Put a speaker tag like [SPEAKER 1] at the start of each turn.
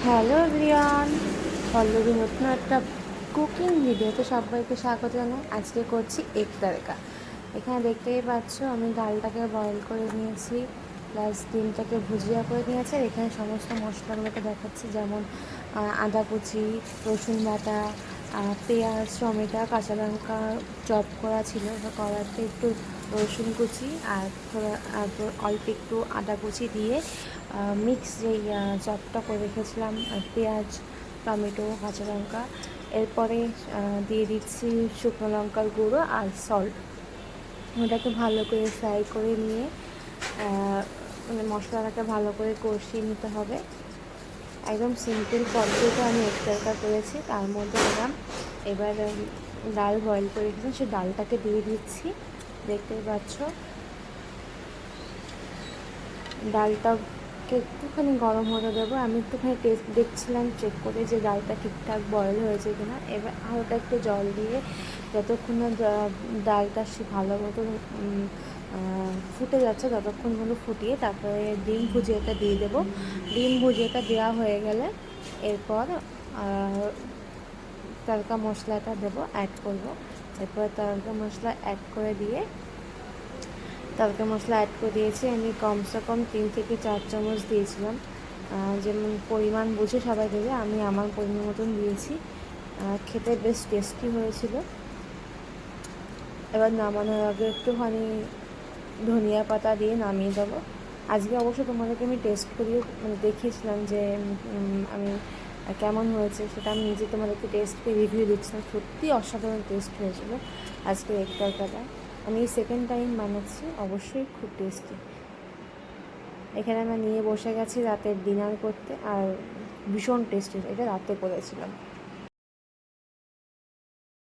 [SPEAKER 1] Hello everyone, Pallavi নতুন একটা cooking ভিডিওতে সবাইকে স্বাগত জানাই। আজকে করছি এগ তড়কা। এখানে দেখতেই পাচ্ছ আমি ডালটাকে বয়েল করে নিয়েছি, প্লাস ডিমটাকে ভুজিয়া করে নিয়েছি। আর এখানে সমস্ত মশলাগুলোকে দেখাচ্ছি, যেমন আদা কুচি, রসুন বাটা, পেঁয়াজ, টমেটো, কাঁচা লঙ্কা চপ করা ছিল। কড়াতে একটু রসুন কুচি আর অল্প একটু আদা কুচি দিয়ে মিক্স যেই চপটা করে রেখেছিলাম, পেঁয়াজ, টমেটো, কাঁচা লঙ্কা, এরপরে দিয়ে দিচ্ছি শুকনো লঙ্কার গুঁড়ো আর সল্ট। ওটাকে ভালো করে ফ্রাই করে নিয়ে মানে মশলাটাকে ভালো করে কষিয়ে নিতে হবে। একদম সিম্পল পদ্ধতিতে আমি এগ তড়কা করেছি। তার মধ্যে দিলাম এবার ডাল বয়েল করে রেখেছিলাম, সেই ডালটাকে দিয়ে দিচ্ছি। দেখতেই পাচ্ছ ডালটাকে একটুখানি গরম হতে দেবো। আমি একটুখানি টেস্ট দেখছিলাম, চেক করে যে ডালটা ঠিকঠাক বয়েল হয়েছে কিনা। এবার হালকা একটু জল দিয়ে যতক্ষণ না ডালটা সে ভালো মতন ফুটে যাচ্ছে ততক্ষণ পর্যন্ত ফুটিয়ে তারপরে ডিম ভুজিয়াটা দিয়ে দেবো। ডিম ভুজিয়াটা দেওয়া হয়ে গেলে এরপর তড়কা মশলাটা দেবো, অ্যাড করব। এরপর তড়কা মশলা অ্যাড করে দিয়ে তড়কা মশলা অ্যাড করে দিয়েছি। আমি কমসে কম 3 থেকে 4 চামচ দিয়েছিলাম, যেমন পরিমাণ বুঝে সবাই দেবে। আমি আমার পরিমাণ মতন দিয়েছি। খেতে বেশ টেস্টি হয়েছিল। এবার নামানোর আগে একটুখানি ধনিয়া পাতা দিয়ে নামিয়ে দেবো। আজকে অবশ্য তোমাদেরকে আমি টেস্ট করিয়ে মানে দেখিয়েছিলাম যে আমি কেমন হয়েছে, সেটা আমি নিজে তোমাদেরকে টেস্ট করে রিভিউ দিচ্ছিলাম। সত্যি অসাধারণ টেস্ট হয়েছিল আজকে এগ তড়কাটা। আমি সেকেন্ড টাইম বানাচ্ছি, অবশ্যই খুব টেস্টি। এখানে আমরা নিয়ে বসে গেছি রাতের ডিনার করতে, আর ভীষণ টেস্টি। এটা রাতে করেছিলাম।